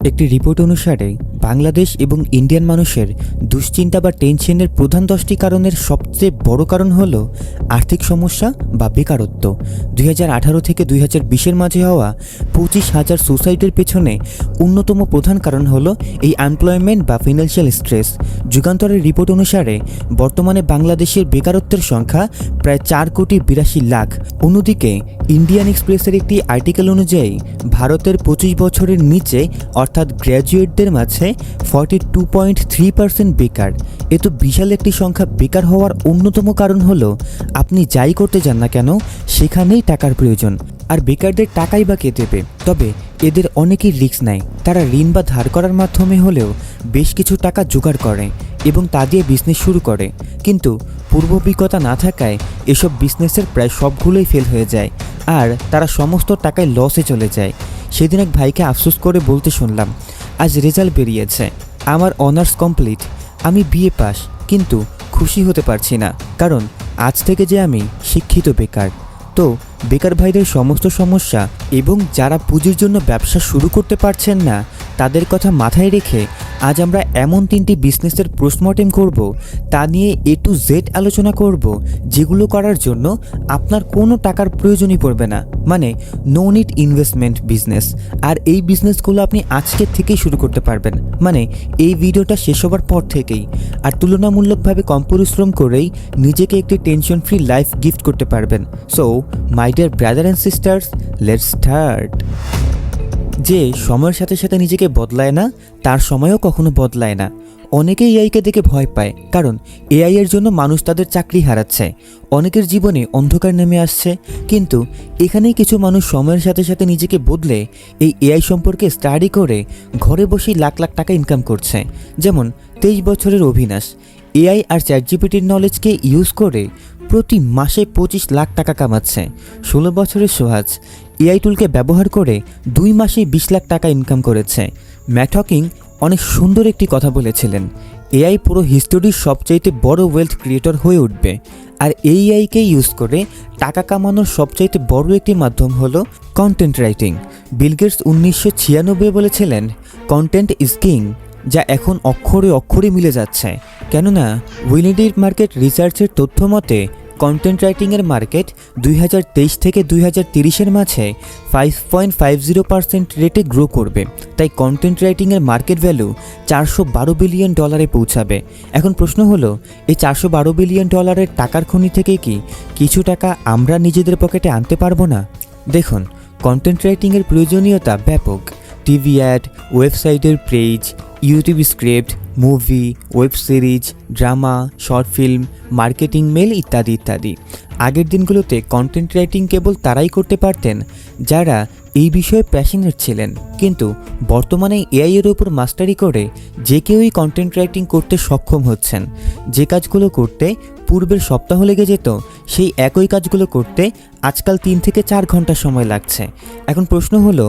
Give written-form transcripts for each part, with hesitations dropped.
একটি রিপোর্ট অনুসারে বাংলাদেশ এবং ইন্ডিয়ান মানুষের দুশ্চিন্তা বা টেনশনের প্রধান 10টি কারণের সবচেয়ে বড় কারণ হল আর্থিক সমস্যা বা বেকারত্ব। 2018 থেকে 2020-এর মাঝে হওয়া 25,000 সুসাইডের পেছনে অন্যতম প্রধান কারণ হল এই আনএমপ্লয়মেন্ট বা ফিনান্সিয়াল স্ট্রেস। যুগান্তরের রিপোর্ট অনুসারে বর্তমানে বাংলাদেশের বেকারত্বের সংখ্যা প্রায় 4,82,00,000। অন্যদিকে ইন্ডিয়ান এক্সপ্রেসের একটি আর্টিকেল অনুযায়ী ভারতের 25 বছরের নিচে অর্থাৎ গ্র্যাজুয়েটদের মাঝে 42.3% বেকার। এ তো বিশাল একটি সংখ্যা। বেকার হওয়ার অন্যতম কারণ হলো আপনি যাই করতে যান না কেন সেখানেই টাকার প্রয়োজন। আর বেকারদের টাকাই বা কে দেবে? তবে এদের অনেকেই রিস্ক নেয়। তারা ঋণ বা ধার করার মাধ্যমে হলেও বেশ কিছু টাকা জোগাড় করে এবং তা দিয়ে বিজনেস শুরু করে, কিন্তু পূর্ব অভিজ্ঞতা না থাকায় এসব বিজনেসের প্রায় সবগুলোই ফেল হয়ে যায় আর তারা সমস্ত টাকায় লসে চলে যায়। সেদিন এক ভাইকে আফসোস করে বলতে শুনলাম, আজ রেজাল্ট বেরিয়েছে, আমার অনার্স কমপ্লিট, আমি বিএ পাস, কিন্তু খুশি হতে পারছি না, কারণ আজ থেকে যে আমি শিক্ষিত বেকার। তো বেকার ভাইদের সমস্ত সমস্যা এবং যারা পুঁজির জন্য ব্যবসা শুরু করতে পারছেন না তাদের কথা মাথায় রেখে আজ আমরা এমন 3টি বিজনেসের পোস্টমর্টেম করব, তা নিয়ে A to Z আলোচনা করব, যেগুলো করার জন্য আপনার কোনো টাকার প্রয়োজনই পড়বে না, মানে নো নিড ইনভেস্টমেন্ট বিজনেস। আর এই বিজনেসগুলো আপনি আজকের থেকেই শুরু করতে পারবেন, মানে এই ভিডিওটা শেষ হবার পর থেকেই। আর তুলনামূলকভাবে কম পরিশ্রম করেই নিজেকে একটি টেনশন ফ্রি লাইফ গিফট করতে পারবেন। So my dear brother and sisters, let's start. যে সময়ের সাথে সাথে নিজেকে বদলায় না তার সময়ও কখনো বদলায় না। অনেকেই এআইকে দেখে ভয় পায়, কারণ এআই এর জন্য মানুষ তাদের চাকরি হারাচ্ছে, অনেকের জীবনে অন্ধকার নেমে আসছে। কিন্তু এখানেই কিছু মানুষ সময়ের সাথে সাথে নিজেকে বদলে এই এআই সম্পর্কে স্টাডি করে ঘরে বসেই লাখ লাখ টাকা ইনকাম করছে। যেমন 23 বছরের অভিনাশ এআই আর চ্যাটজিপিটির নলেজকে ইউজ করে প্রতি মাসে 25 লাখ টাকা কামাচ্ছে। 16 বছরের সোহাজ এআই টুলকে ব্যবহার করে 2 মাসে 20 লাখ টাকা ইনকাম করেছে। ম্যাট হকিং অনেক সুন্দর একটি কথা বলেছিলেন, এআই পুরো হিস্টোরির সবচাইতে বড় ওয়েলথ ক্রিয়েটর হয়ে উঠবে। আর এই এআইকে ইউজ করে টাকা কামানোর সবচাইতে বড় একটি মাধ্যম হলো কন্টেন্ট রাইটিং। বিল গেটস 1996 বলেছিলেন, কন্টেন্ট ইজ কিং, যা এখন অক্ষরে অক্ষরে মিলে যাচ্ছে। কেননা উইনিডির মার্কেট রিসার্চের তথ্য মতে কন্টেন্ট রাইটিংয়ের মার্কেট 2023 থেকে 2030-এর মাঝে 5.50% রেটে গ্রো করবে। তাই কন্টেন্ট রাইটিংয়ের মার্কেট ভ্যালু $412 বিলিয়ন পৌঁছাবে। এখন প্রশ্ন হলো, এই $412 বিলিয়ন টাকার খনি থেকে কি কিছু টাকা আমরা নিজেদের পকেটে আনতে পারবো না? দেখুন, কন্টেন্ট রাইটিংয়ের প্রয়োজনীয়তা ব্যাপক। টিভি অ্যাড, ওয়েবসাইটের page, YouTube script, movie, web series, drama, short film, marketing mail ইত্যাদি ইত্যাদি। আগের দিনগুলোতে কন্টেন্ট রাইটিং কেবল তারাই করতে পারতেন যারা এই বিষয়ে প্যাশনেট ছিলেন, কিন্তু বর্তমানে এআই এর উপর মাস্টারি করে যে কেউই কন্টেন্ট রাইটিং করতে সক্ষম হচ্ছেন। যে কাজগুলো করতে পূর্বের সপ্তাহ লেগে যেত, সেই একই কাজগুলো করতে আজকাল 3 থেকে 4 ঘন্টা সময় লাগছে। এখন প্রশ্ন হলো,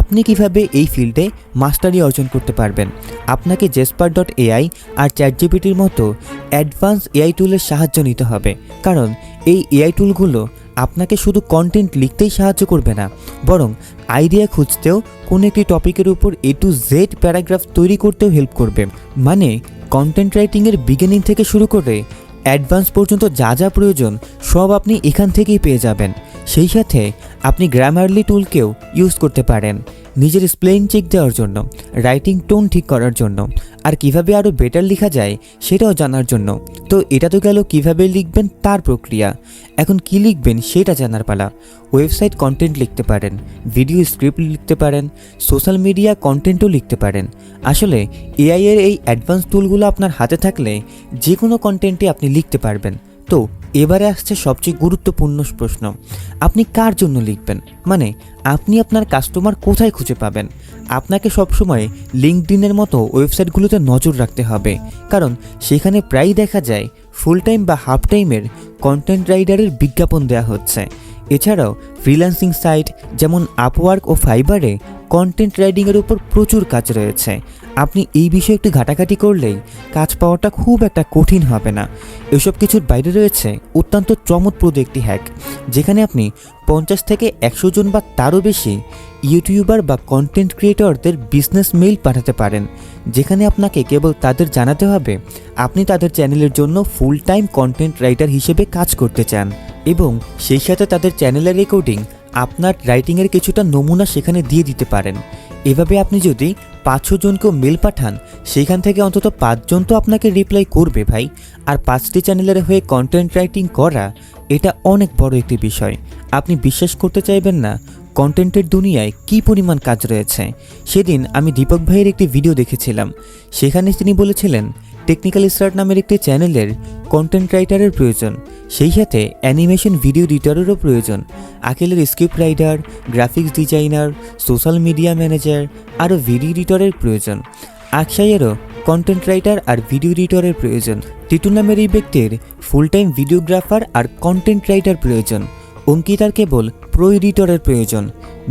আপনি কিভাবে এই ফিল্ডে মাস্টারি অর্জন করতে পারবেন? আপনাকে Jasper.ai আর চ্যাটজিপিটির মতো অ্যাডভান্স এআই টুলের সাহায্য নিতে হবে, কারণ এই এআই টুলগুলো আপনাকে শুধু কন্টেন্ট লিখতেই সাহায্য করবে না, বরং আইডিয়া খুঁজতেও, কোনো একটি টপিকের উপর A to Z প্যারাগ্রাফ তৈরি করতেও হেল্প করবে। মানে কন্টেন্ট রাইটিংয়ের বিগিনিং থেকে শুরু করে অ্যাডভান্স পর্যন্ত যা যা প্রয়োজন সব আপনি এখান থেকেই পেয়ে যাবেন। সেই সাথে আপনি গ্রামারলি টুলকেও ইউজ করতে পারেন নিজের স্পেলিং চেক দেওয়ার জন্য, রাইটিং টোন ঠিক করার জন্য, আর কিভাবে আরও বেটার লেখা যায় সেটাও জানার জন্য। তো এটা তো গেল কিভাবে লিখবেন তার প্রক্রিয়া। এখন কি লিখবেন সেটা জানার পালা। ওয়েবসাইট কন্টেন্ট লিখতে পারেন, ভিডিও স্ক্রিপ্ট লিখতে পারেন, সোশ্যাল মিডিয়া কন্টেন্টও লিখতে পারেন। আসলে এআই এর এই অ্যাডভান্স টুলগুলো আপনার হাতে থাকলে যে কোনো কন্টেন্টই আপনি লিখতে পারবেন। তো এবারে আসছে সবচেয়ে গুরুত্বপূর্ণ প্রশ্ন, আপনি কার জন্য লিখবেন? মানে আপনি আপনার কাস্টমার কোথায় খুঁজে পাবেন? আপনাকে সবসময় লিঙ্কডইনের মতো ওয়েবসাইটগুলোতে নজর রাখতে হবে, কারণ সেখানে প্রায়ই দেখা যায় ফুল টাইম বা হাফ টাইমের কন্টেন্ট রাইটারের বিজ্ঞাপন দেওয়া হচ্ছে। এছাড়াও ফ্রিল্যান্সিং সাইট যেমন আপওয়ার্ক ও ফাইবারে কন্টেন্ট রাইটিংয়ের উপর প্রচুর কাজ রয়েছে। আপনি এই বিষয়ে একটু ঘাটাঘাটি করলেই কাজ পাওয়াটা খুব একটা কঠিন হবে না। এসব কিছুর বাইরে রয়েছে অত্যন্ত চমৎপ্রদ একটি হ্যাক, যেখানে আপনি 50 থেকে 100 জন বা তারও বেশি ইউটিউবার বা কন্টেন্ট ক্রিয়েটরদের বিজনেস মেইল পাঠাতে পারেন, যেখানে আপনাকে কেবল তাদের জানাতে হবে আপনি তাদের চ্যানেলের জন্য ফুল টাইম কন্টেন্ট রাইটার হিসেবে কাজ করতে চান, এবং সেই সাথে তাদের চ্যানেলের রেকর্ডিং আপনার রাইটিংয়ের কিছুটা নমুনা সেখানে দিয়ে দিতে পারেন। এভাবে আপনি যদি 500 জনকেও মেল পাঠান, সেইখান থেকে অন্তত 5 জন তো আপনাকে রিপ্লাই করবে ভাই। আর 5টি চ্যানেলের হয়ে কন্টেন্ট রাইটিং করা, এটা অনেক বড় একটি বিষয়। আপনি বিশ্বাস করতে চাইবেন না কন্টেন্টের দুনিয়ায় কী পরিমাণ কাজ রয়েছে। সেদিন আমি দীপক ভাইয়ের একটি ভিডিও দেখেছিলাম, সেখানে তিনি বলেছিলেন টেকনিক্যাল স্টার্ট নামের একটি চ্যানেলের কন্টেন্ট রাইটারের প্রয়োজন, সেই সাথে অ্যানিমেশন ভিডিও এডিটরেরও প্রয়োজন, আকেলের script writer, graphics designer, social media manager, আরও ভিডিও এডিটরের প্রয়োজন। আকশাইয়েরও কন্টেন্ট রাইটার আর ভিডিও এডিটরের প্রয়োজন। টিটু নামের এই ব্যক্তির ফুল টাইম ভিডিওগ্রাফার আর কন্টেন্ট রাইটার প্রয়োজন। অঙ্কিতার কেবল প্রো এডিটরের প্রয়োজন।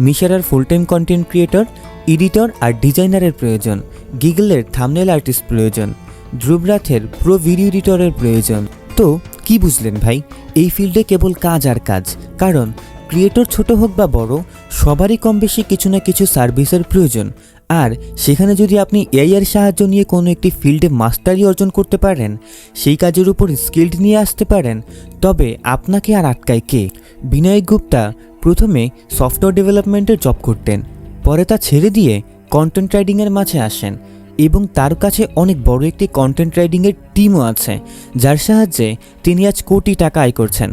মিশারার full time content creator, editor আর ডিজাইনারের প্রয়োজন। গিগলের থাম্বনেল আর্টিস্ট প্রয়োজন। ধ্রুবরাথের প্রো ভিডিও এডিটরের প্রয়োজন। তো কি বুঝলেন ভাই, এই ফিল্ডে কেবল কাজ আর কাজ। কারণ ক্রিয়েটর ছোট হোক বা বড়, সবারই কম বেশি কিছু না কিছু সার্ভিসের প্রয়োজন। আর সেখানে যদি আপনি এআই এর সাহায্য নিয়ে কোনো একটি ফিল্ডে মাস্টারি অর্জন করতে পারেন, সেই কাজের উপর স্কিল্ড নিয়ে আসতে পারেন, তবে আপনাকে আর আটকায় কে? বিনয় গুপ্তা প্রথমে সফটওয়্যার ডেভেলপমেন্টের জব করতেন, পরে তা ছেড়ে দিয়ে কন্টেন্ট রাইটিংয়ের মাঝে আসেন, এবং তার কাছে অনেক বড় একটি কন্টেন্ট রাইটিংয়ের টিমও আছে, যার সাহায্যে তিনি আজ কোটি টাকা আয় করছেন।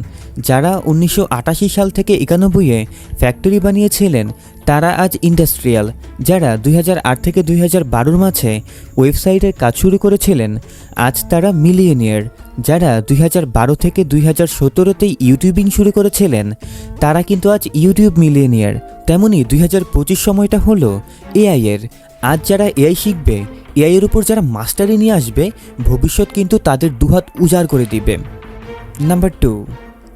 যারা 1988 সাল থেকে 91-এ ফ্যাক্টরি বানিয়েছিলেন, তারা আজ ইন্ডাস্ট্রিয়াল। যারা 2008 থেকে 2012-র মাঝে ওয়েবসাইটের কাজ শুরু করেছিলেন, আজ তারা মিলিয়নিয়ার। যারা 2012 থেকে 2017-তেই ইউটিউবিং শুরু করেছিলেন, তারা কিন্তু আজ ইউটিউব মিলিয়নিয়ার। তেমনি 2025 সময়টা হলো এআই এর। আজ যারা এআই শিখবে, এআই এর উপর যারা মাস্টারি নিয়ে আসবে, ভবিষ্যৎ কিন্তু তাদের দুহাত উজাড় করে দিবে। Number 2,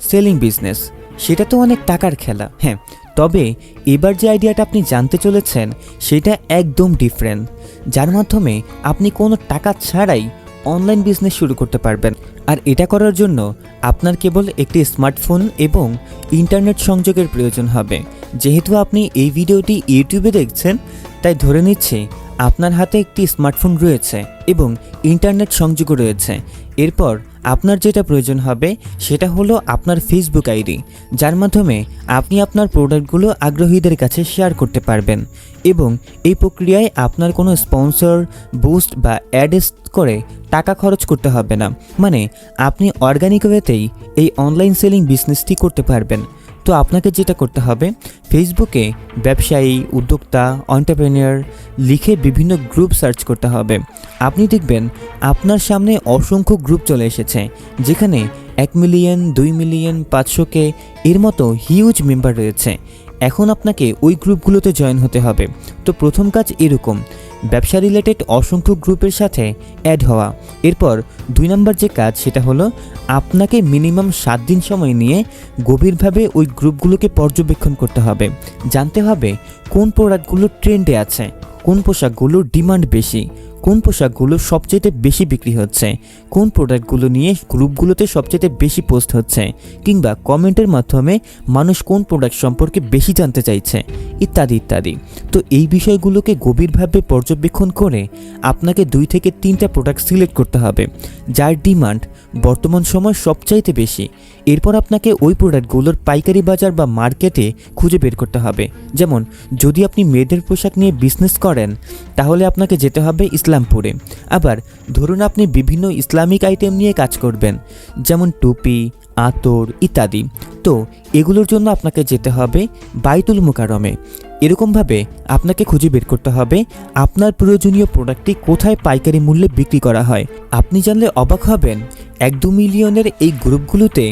selling business. সেটা তো অনেক টাকার খেলা, হ্যাঁ, তবে এবার যে আইডিয়াটা আপনি জানতে চলেছেন সেটা একদম ডিফারেন্ট, যার মাধ্যমে আপনি কোনো টাকা ছাড়াই অনলাইন বিজনেস শুরু করতে পারবেন। আর এটা করার জন্য আপনার কেবল একটি স্মার্টফোন এবং ইন্টারনেট সংযোগের প্রয়োজন হবে। যেহেতু আপনি এই ভিডিওটি ইউটিউবে দেখছেন, তাই ধরে নিচ্ছি আপনার হাতে একটি স্মার্টফোন রয়েছে এবং ইন্টারনেট সংযোগও রয়েছে। এরপর আপনার যেটা প্রয়োজন হবে সেটা হলো আপনার ফেসবুক আইডি, যার মাধ্যমে আপনি আপনার প্রোডাক্টগুলো আগ্রহীদের কাছে শেয়ার করতে পারবেন, এবং এই প্রক্রিয়ায় আপনার কোনো স্পন্সর, বুস্ট বা অ্যাডস করে টাকা খরচ করতে হবে না। মানে আপনি অর্গানিক ওয়েতেই এই অনলাইন সেলিং বিজনেসটি করতে পারবেন। তো আপনাকে যেটা করতে হবে, ফেসবুকে ব্যবসায়ী, উদ্যোক্তা, এন্টারপ্রেনিউর লিখে বিভিন্ন গ্রুপ সার্চ করতে হবে। আপনি দেখবেন আপনার সামনে অসংখ্য গ্রুপ চলে এসেছে, যেখানে 1 মিলিয়ন, 2 মিলিয়ন, 500K এর মতো হিউজ মেম্বার রয়েছে। এখন আপনাকে ওই গ্রুপগুলোতে জয়েন হতে হবে। তো প্রথম কাজ এরকম, ব্যবসা রিলেটেড অসংখ্য গ্রুপের সাথে অ্যাড হওয়া। এরপর 2 নম্বর যে কাজ, সেটা হলো আপনাকে মিনিমাম 7 দিন সময় নিয়ে গভীরভাবে ওই গ্রুপগুলোকে পর্যবেক্ষণ করতে হবে। জানতে হবে কোন প্রোডাক্টগুলো ট্রেন্ডে আছে, কোন পোশাকগুলোর ডিমান্ড বেশি, কোন পোশাকগুলো সবচেয়ে বেশি বিক্রি হচ্ছে, কোন প্রোডাক্টগুলো নিয়ে গ্রুপগুলোতে সবচেয়ে বেশি পোস্ট হচ্ছে, কিংবা কমেন্টের মাধ্যমে মানুষ কোন প্রোডাক্ট সম্পর্কে বেশি জানতে চাইছে, ইত্যাদি ইত্যাদি। তো এই বিষয়গুলোকে গভীরভাবে পর্যবেক্ষণ করে আপনাকে 2 থেকে 3টা প্রোডাক্ট সিলেক্ট করতে হবে, যার ডিমান্ড বর্তমান সময় সবচাইতে বেশি। এরপর আপনাকে ওই প্রোডাক্টগুলোর পাইকারি বাজার বা মার্কেটে খুঁজে বের করতে হবে। যেমন যদি আপনি মেয়েদের পোশাক নিয়ে বিজনেস করেন, তাহলে আপনাকে যেতে হবে ইসলামপুরে। আবার ধরুন আপনি বিভিন্ন ইসলামিক আইটেম নিয়ে কাজ করবেন, যেমন টুপি, আতর ইত্যাদি। তো এগুলোর জন্য আপনাকে যেতে হবে বাইতুল মুকাররমে। এরকমভাবে আপনাকে খুঁজে বের করতে হবে আপনার প্রয়োজনীয় প্রোডাক্টটি কোথায় পাইকারি মূল্যে বিক্রি করা হয়। আপনি জানলে অবাক হবেন, 1-2 মিলিয়নের এই গ্রুপগুলোতে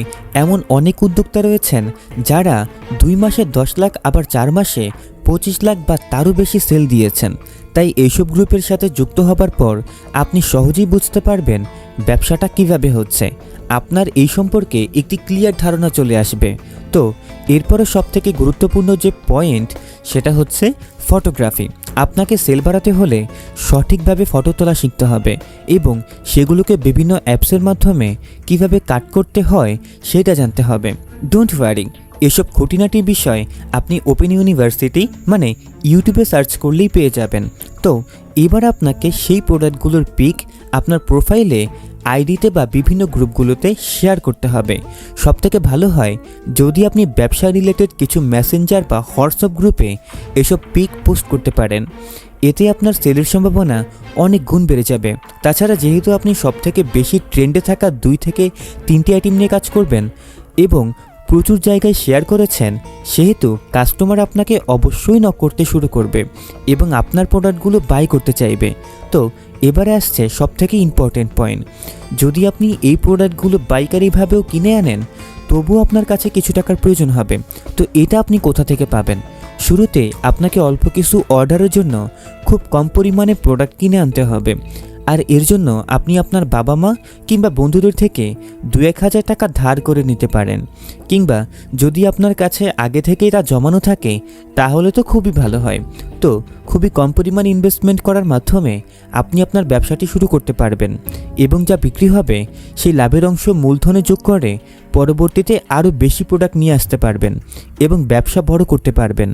এমন অনেক উদ্যোক্তা রয়েছেন যারা 2 মাসে 10 লাখ, আবার 4 মাসে 25 লাখ বা তারও বেশি সেল দিয়েছেন। তাই এইসব গ্রুপের সাথে যুক্ত হবার পর আপনি সহজেই বুঝতে পারবেন ব্যবসাটা কিভাবে হচ্ছে। আপনার এই সম্পর্কে একটি ক্লিয়ার ধারণা চলে আসবে। তো এরপরে সবথেকে গুরুত্বপূর্ণ যে পয়েন্ট, সেটা হচ্ছে ফটোগ্রাফি। আপনাকে সেল বাড়াতে হলে সঠিকভাবে ফটো তোলা শিখতে হবে এবং সেগুলোকে বিভিন্ন অ্যাপসের মাধ্যমে কিভাবে কাট করতে হয় সেটা জানতে হবে। ডোন্ট ওয়ারি, এসব খুঁটিনাটি বিষয় আপনি ওপেন ইউনিভার্সিটি মানে ইউটিউবে সার্চ করলেই পেয়ে যাবেন। তো এবার আপনাকে সেই প্রোডাক্টগুলোর পিক আপনার প্রোফাইলে, আইডিতে বা বিভিন্ন গ্রুপগুলোতে শেয়ার করতে হবে। সবথেকে ভালো হয় যদি আপনি ব্যবসা রিলেটেড কিছু মেসেঞ্জার বা হোয়াটসঅ্যাপ গ্রুপে এসব পিক পোস্ট করতে পারেন। এতে আপনার সেলের সম্ভাবনা অনেক গুণ বেড়ে যাবে। তাছাড়া যেহেতু আপনি সবথেকে বেশি ট্রেন্ডে থাকা 2 থেকে 3টে আইটেম নিয়ে কাজ করবেন এবং প্রচুর জায়গায় শেয়ার করেছেন, সেহেতু কাস্টমার আপনাকে অবশ্যই নক করতে শুরু করবে এবং আপনার প্রোডাক্টগুলো বাই করতে চাইবে। তো এবারে আসছে সবথেকে ইম্পর্টেন্ট পয়েন্ট। যদি আপনি এই প্রোডাক্টগুলো পাইকারিভাবেও কিনে আনেন, তবুও আপনার কাছে কিছু টাকার প্রয়োজন হবে। তো এটা আপনি কোথা থেকে পাবেন? শুরুতে আপনাকে অল্প কিছু অর্ডারের জন্য খুব কম পরিমাণে প্রোডাক্ট কিনে আনতে হবে। আর এর জন্য আপনি আপনার বাবা মা কিংবা বন্ধুদের থেকে 2-1 হাজার টাকা ধার করে নিতে পারেন, কিংবা যদি আপনার কাছে আগে থেকেই তা জমানো থাকে তাহলে তো খুবই ভালো হয়। তো খুবই কম পরিমাণ ইনভেস্টমেন্ট করার মাধ্যমে আপনি আপনার ব্যবসাটি শুরু করতে পারবেন এবং যা বিক্রি হবে সেই লাভের অংশ মূলধনে যোগ করে পরবর্তীতে আরও বেশি প্রোডাক্ট নিয়ে আসতে পারবেন এবং ব্যবসা বড় করতে পারবেন।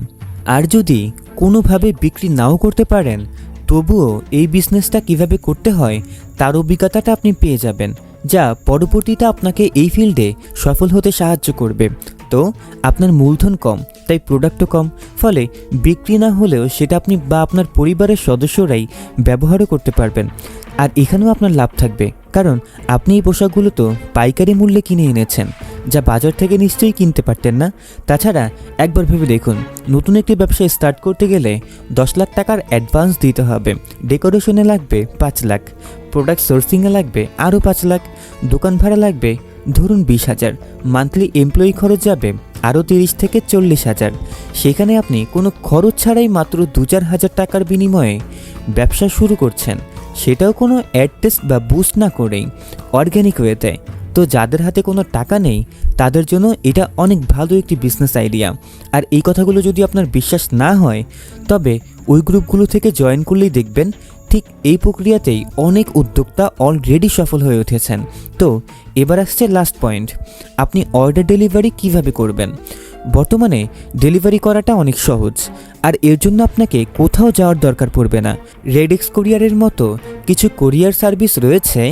আর যদি কোনোভাবে বিক্রি নাও করতে পারেন, তবুও এই বিজনেসটা কিভাবে করতে হয় তার অভিজ্ঞতাটা আপনি পেয়ে যাবেন, যা পরবর্তীতে আপনাকে এই ফিল্ডে সফল হতে সাহায্য করবে। তো আপনার মূলধন কম, তাই প্রোডাক্টও কম, ফলে বিক্রি না হলেও সেটা আপনি বা আপনার পরিবারের সদস্যরাই ব্যবহারও করতে পারবেন। আর এখানেও আপনার লাভ থাকবে, কারণ আপনি এই পোশাকগুলো তো পাইকারি মূল্যে কিনে এনেছেন, যা বাজার থেকে নিশ্চয়ই কিনতে পারতেন না। তাছাড়া একবার ভেবে দেখুন, নতুন একটি ব্যবসা স্টার্ট করতে গেলে 10 লাখ টাকার অ্যাডভান্স দিতে হবে, ডেকোরেশনে লাগবে 5 লাখ, প্রোডাক্ট সোর্সিংয়ে লাগবে আরও 5 লাখ, দোকান ভাড়া লাগবে ধরুন 20,000, মান্থলি এমপ্লয়ি খরচ যাবে আরও 30 থেকে 40,000। সেখানে আপনি কোনো খরচ ছাড়াই মাত্র 2-4 হাজার টাকার বিনিময়ে ব্যবসা শুরু করছেন, সেটাও কোনো অ্যাড টেস্ট বা বুস্ট না করেই অর্গ্যানিক ওয়েতে। তো যাদের হাতে কোনো টাকা নেই তাদের জন্য এটা অনেক ভালো একটি বিজনেস আইডিয়া। আর এই কথাগুলো যদি আপনার বিশ্বাস না হয়, তবে ওই গ্রুপগুলো থেকে জয়েন করলেই দেখবেন ঠিক এই প্রক্রিয়াতেই অনেক উদ্যোক্তা অলরেডি সফল হয়ে উঠেছেন। তো এবার আসছে লাস্ট পয়েন্ট, আপনি অর্ডার ডেলিভারি কিভাবে করবেন। বর্তমানে ডেলিভারি করাটা অনেক সহজ, আর এর জন্য আপনাকে কোথাও যাওয়ার দরকার পড়বে না। রেডেক্স কোরিয়ারের মতো কিছু কোরিয়ার সার্ভিস রয়েছে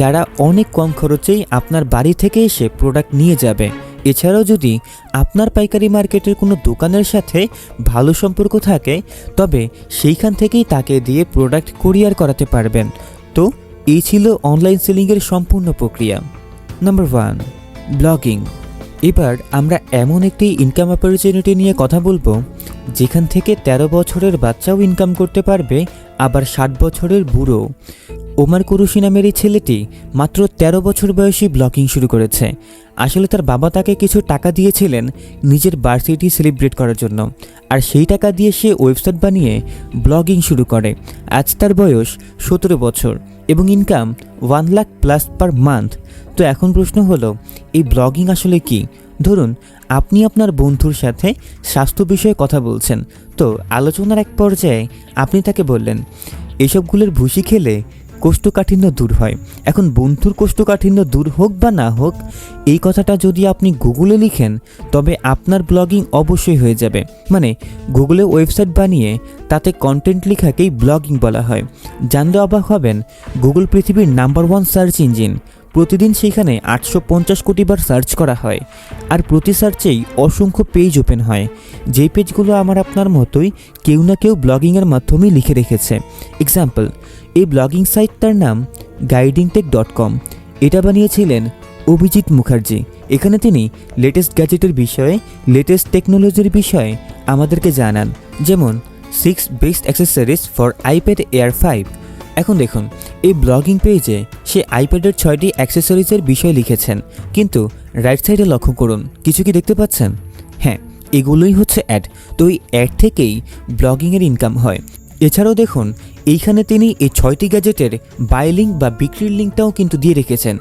যারা অনেক কম খরচেই আপনার বাড়ি থেকে এসে প্রোডাক্ট নিয়ে যাবে। এছাড়াও যদি আপনার পাইকারি মার্কেটের কোনো দোকানের সাথে ভালো সম্পর্ক থাকে, তবে সেইখান থেকেই তাকে দিয়ে প্রোডাক্ট কোরিয়ার করাতে পারবেন। তো এই ছিল অনলাইন সেলিংয়ের সম্পূর্ণ প্রক্রিয়া। Number 1, blogging. এবার আমরা এমন একটি ইনকাম অপরচুনিটি নিয়ে কথা বলবো যেখান থেকে 13 বছরের বাচ্চাও ইনকাম করতে পারবে, আবার 60 বছরের বুড়ো। ওমার কুরুশি নামের এই ছেলেটি মাত্র 13 বছর বয়সী ব্লগিং শুরু করেছে। আসলে তার বাবা তাকে কিছু টাকা দিয়েছিলেন নিজের বার্থডে সেলিব্রেট করার জন্য, আর সেই টাকা দিয়ে সে ওয়েবসাইট বানিয়ে ব্লগিং শুরু করে। আজ তার বয়স 17 বছর এবং income 1 lakh plus per month. তো এখন প্রশ্ন হলো, এই ব্লগিং আসলে কি? ধরুন আপনি আপনার বন্ধুর সাথে স্বাস্থ্য বিষয়ে কথা বলছেন, তো আলোচনার এক পর্যায়ে আপনি তাকে বললেন এসবগুলোর ভুসি খেলে কোষ্ঠকাঠিন্য দূর হয়। এখন বন্ধুর কোষ্ঠকাঠিন্য দূর হোক বা না হোক, এই কথাটা যদি আপনি গুগলে লিখেন তবে আপনার ব্লগিং অবশ্যই হয়ে যাবে। মানে গুগলে ওয়েবসাইট বানিয়ে তাতে কন্টেন্ট লেখাকেই ব্লগিং বলা হয়। জানলে অবাক হবেন, গুগল পৃথিবীর নাম্বার 1 সার্চ ইঞ্জিন। প্রতিদিন সেখানে 850 কোটি বার সার্চ করা হয়, আর প্রতি সার্চেই অসংখ্য পেজ ওপেন হয়, যেই পেজগুলো আমার আপনার মতোই কেউ না কেউ ব্লগিংয়ের মাধ্যমেই লিখে রেখেছে। এক্সাম্পল, এই ব্লগিং সাইটটার নাম guidingtech.com। এটা বানিয়েছিলেন অভিজিৎ মুখার্জি। এখানে তিনি লেটেস্ট গ্যাজেটের বিষয়ে, লেটেস্ট টেকনোলজির বিষয়ে আমাদেরকে জানান, যেমন 6 best accessories for iPad air 5। এখন দেখুন, এই ব্লগিং পেজে সে আইপ্যাডের 6টি অ্যাক্সেসরিজের বিষয় লিখেছেন, কিন্তু রাইট সাইডে লক্ষ্য করুন, কিছু কি দেখতে পাচ্ছেন? হ্যাঁ, এগুলোই হচ্ছে অ্যাড। তো এই অ্যাড থেকেই ব্লগিংয়ের ইনকাম হয়। এছাড়াও দেখুন এইখানে তিনি এই 6টি গ্যাজেটের বাই লিঙ্ক বা বিক্রির লিঙ্কটাও কিন্তু দিয়ে রেখেছেন।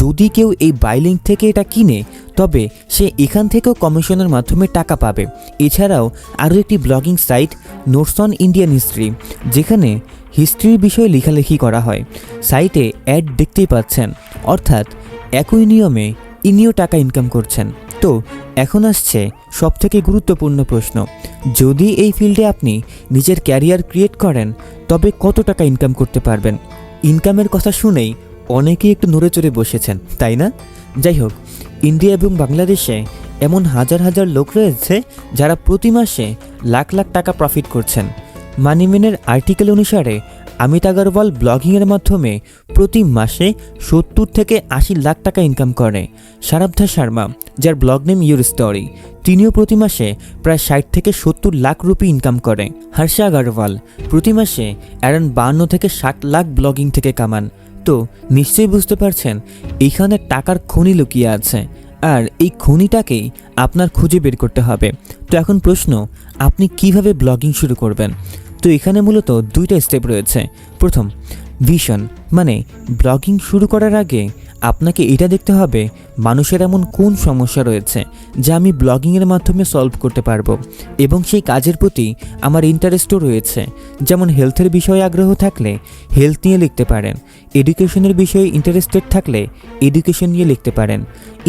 যদি কেউ এই বাই লিঙ্ক থেকে এটা কিনে তবে সে এখান থেকেও কমিশনের মাধ্যমে টাকা পাবে। এছাড়াও আরও একটি blogging site notes on Indian history, যেখানে হিস্ট্রির বিষয়ে লেখালেখি করা হয়। সাইটে অ্যাড দেখতেই পাচ্ছেন, অর্থাৎ একই নিয়মে ইনিও টাকা ইনকাম করছেন। তো এখন আসছে সবথেকে গুরুত্বপূর্ণ প্রশ্ন, যদি এই ফিল্ডে আপনি নিজের ক্যারিয়ার ক্রিয়েট করেন তবে কত টাকা ইনকাম করতে পারবেন? ইনকামের কথা শুনেই অনেকেই একটু নড়ে চড়ে বসেছেন, তাই না? যাই হোক, ইন্ডিয়া এবং বাংলাদেশে এমন হাজার হাজার লোক রয়েছে যারা প্রতি মাসে লাখ লাখ টাকা প্রফিট করছেন। মানিমেনের আর্টিকেল অনুসারে অমিত আগরওয়াল ব্লগিংয়ের মাধ্যমে প্রতি মাসে 70 থেকে 80 লাখ টাকা ইনকাম করে। সারাবধা শর্মা, যার ব্লগ নেম ইউর স্টোরি, তিনিও প্রতি মাসে প্রায় 60 থেকে 70 লাখ রুপি ইনকাম করে। হর্ষা আগরওয়াল প্রতি মাসে অ্যারাউন্ড 52 থেকে 60 লাখ ব্লগিং থেকে কামান। তো নিশ্চয়ই বুঝতে পারছেন এইখানে টাকার খনি লুকিয়ে আছে, আর এই খনিটাকেই আপনার খুঁজে বের করতে হবে। তো এখন প্রশ্ন, আপনি কিভাবে ব্লগিং শুরু করবেন? তো এখানে মূলত 2টা স্টেপ রয়েছে। প্রথম, ভিশন, মানে ব্লগিং শুরু করার আগে আপনাকে এটা দেখতে হবে মানুষের এমন কোন সমস্যা রয়েছে যা আমি ব্লগিংয়ের মাধ্যমে সলভ করতে পারবো, এবং সেই কাজের প্রতি আমার ইন্টারেস্টও রয়েছে। যেমন হেলথের বিষয়ে আগ্রহ থাকলে হেলথ নিয়ে লিখতে পারেন, এডুকেশনের বিষয়ে ইন্টারেস্টেড থাকলে এডুকেশন নিয়ে লিখতে পারেন,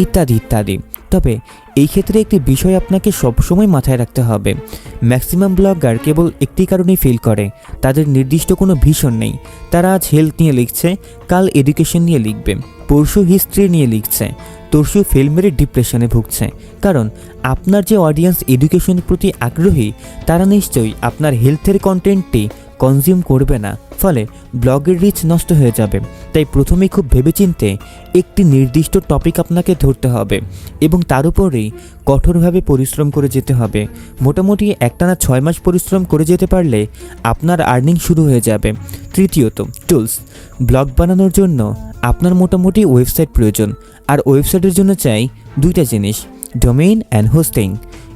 ইত্যাদি ইত্যাদি। তবে এই ক্ষেত্রে একটি বিষয় আপনাকে সবসময় মাথায় রাখতে হবে, ম্যাক্সিমাম ব্লগার কেবল একটি কারণেই ফেল করে, তাদের নির্দিষ্ট কোনো ভিশন নেই। তারা আজ হেলথ নিয়ে লিখছে, কাল এডুকেশন নিয়ে লিখবে, পরশু হিস্ট্রি নিয়ে লিখছে, তরশু ফেল মেরে ডিপ্রেশনে ভুগছে। কারণ আপনার যে অডিয়েন্স এডুকেশনের প্রতি আগ্রহী তারা নিশ্চয়ই আপনার হেলথের কন্টেন্টটি কনজিউম করবে না, ফলে ব্লগের রিচ নষ্ট হয়ে যাবে। তাই প্রথমেই খুব ভেবেচিন্তে একটি নির্দিষ্ট টপিক আপনাকে ধরতে হবে এবং তার উপরেই কঠোরভাবে পরিশ্রম করে যেতে হবে। মোটামুটি একটানা 6 মাস পরিশ্রম করে যেতে পারলে আপনার আর্নিং শুরু হয়ে যাবে। তৃতীয়ত, টুলস। ব্লগ বানানোর জন্য আপনার মোটামুটি ওয়েবসাইট প্রয়োজন, আর ওয়েবসাইটের জন্য চাই 2টা জিনিস, ডোমেইন অ্যান্ড হোস্টিং।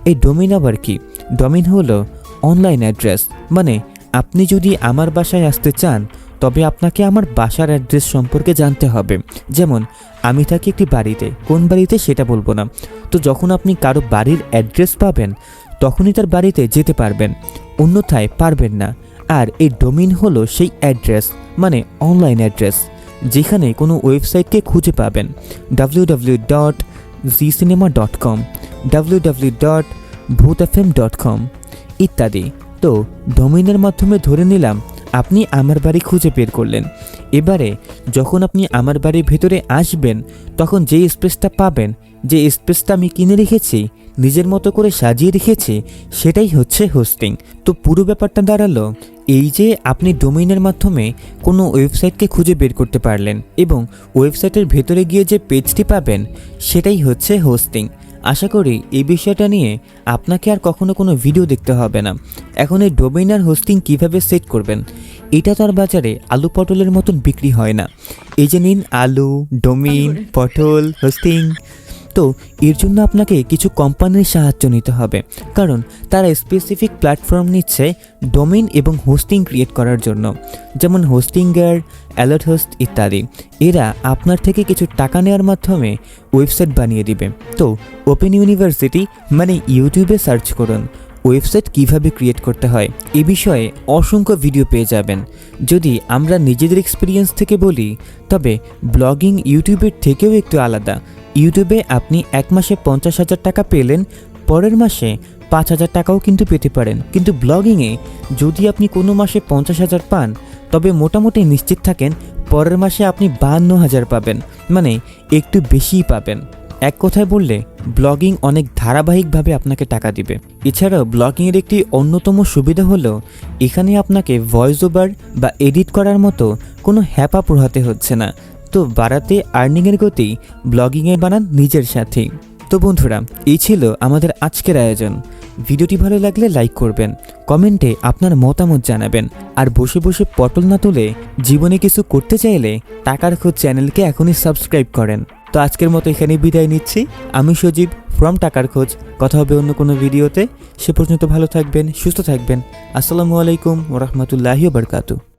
এই ডোমেইন আবার কি? ডোমেইন হলো অনলাইন অ্যাড্রেস, মানে আপনি যদি আমার বাসায় আসতে চান তবে আপনাকে আমার বাসার অ্যাড্রেস সম্পর্কে জানতে হবে। যেমন আমি থাকি একটি বাড়িতে, কোন বাড়িতে সেটা বলবো না। তো যখন আপনি কারো বাড়ির অ্যাড্রেস পাবেন তখনই তার বাড়িতে যেতে পারবেন, অন্যথায় পারবেন না। আর এই ডোমেইন হলো সেই অ্যাড্রেস, মানে অনলাইন অ্যাড্রেস, যেখানে কোনো ওয়েবসাইটকে খুঁজে পাবেন, www.zcinema.com, www.bhutfm.com ইত্যাদি। তো ডোমেইনের মাধ্যমে ধরে নিলাম আপনি আমার বাড়ি খুঁজে বের করলেন। এবারে যখন আপনি আমার বাড়ির ভেতরে আসবেন তখন যে স্পেসটা পাবেন, যে স্পেসটা আমি কিনে রেখেছি, নিজের মতো করে সাজিয়ে রেখেছি, সেটাই হচ্ছে হোস্টিং। তো পুরো ব্যাপারটা দাঁড়ালো এই যে আপনি ডোমেইনের মাধ্যমে কোনো ওয়েবসাইটকে খুঁজে বের করতে পারলেন এবং ওয়েবসাইটের ভেতরে গিয়ে যে পেজটি পাবেন সেটাই হচ্ছে হোস্টিং। আশা করি এই বিষয়টা নিয়ে আপনাকে আর কখনো কোনো ভিডিও দেখতে হবে না। এখন এই ডোমেইন আর হোস্টিং কীভাবে সেট করবেন, এটা তো আর বাজারে আলু পটলের মতন বিক্রি হয় না। এই যে নিন আলু, ডোমেইন, পটল, হোস্টিং। তো এর জন্য আপনাকে কিছু কোম্পানির সাহায্য নিতে হবে, কারণ তারা স্পেসিফিক প্ল্যাটফর্ম নিচ্ছে ডোমেইন এবং হোস্টিং ক্রিয়েট করার জন্য, যেমন হোস্টিঙ্গার, অ্যালার্ট হোস্ট ইত্যাদি। এরা আপনার থেকে কিছু টাকা নেওয়ার মাধ্যমে ওয়েবসাইট বানিয়ে দিবে। তো ওপেন ইউনিভার্সিটি মানে ইউটিউবে সার্চ করুন ওয়েবসাইট কিভাবে ক্রিয়েট করতে হয়, এ বিষয়ে অসংখ্য ভিডিও পেয়ে যাবেন। যদি আমরা নিজেদের এক্সপিরিয়েন্স থেকে বলি তবে ব্লগিং ইউটিউবের থেকেও একটু আলাদা। ইউটিউবে আপনি 1 মাসে 50,000 টাকা পেলেন, পরের মাসে 5,000 টাকাও কিন্তু পেতে পারেন। কিন্তু ব্লগিংয়ে যদি আপনি কোনো মাসে 50,000 পান তবে মোটামুটি নিশ্চিত থাকেন পরের মাসে আপনি 52,000 পাবেন, মানে একটু বেশিই পাবেন। এক কথায় বললে ব্লগিং অনেক ধারাবাহিকভাবে আপনাকে টাকা দিবে। এছাড়াও ব্লগিংয়ের একটি অন্যতম সুবিধা হলো এখানে আপনাকে ভয়েস ওভার বা এডিট করার মতো কোনো হ্যাপা পোহাতে হচ্ছে না। তো বাড়াতে আর্নিংয়ের গতি ব্লগিংয়ে বানান নিজের সাথেই। তো বন্ধুরা, এই ছিল আমাদের আজকের আয়োজন। ভিডিওটি ভালো লাগলে লাইক করবেন, কমেন্টে আপনার মতামত জানাবেন, আর বসে বসে পটল না তুলে জীবনে কিছু করতে চাইলে টাকার খোঁজ চ্যানেলকে এখনই সাবস্ক্রাইব করেন। তো আজকের মতো এখানে বিদায় নিচ্ছি। আমি সজীব ফ্রম টাকার খোঁজ। কথা হবে অন্য কোনো ভিডিওতে। সে পর্যন্ত ভালো থাকবেন, সুস্থ থাকবেন। আসসালামু আলাইকুম ওয়া রাহমাতুল্লাহি ওয়া বারাকাতুহু।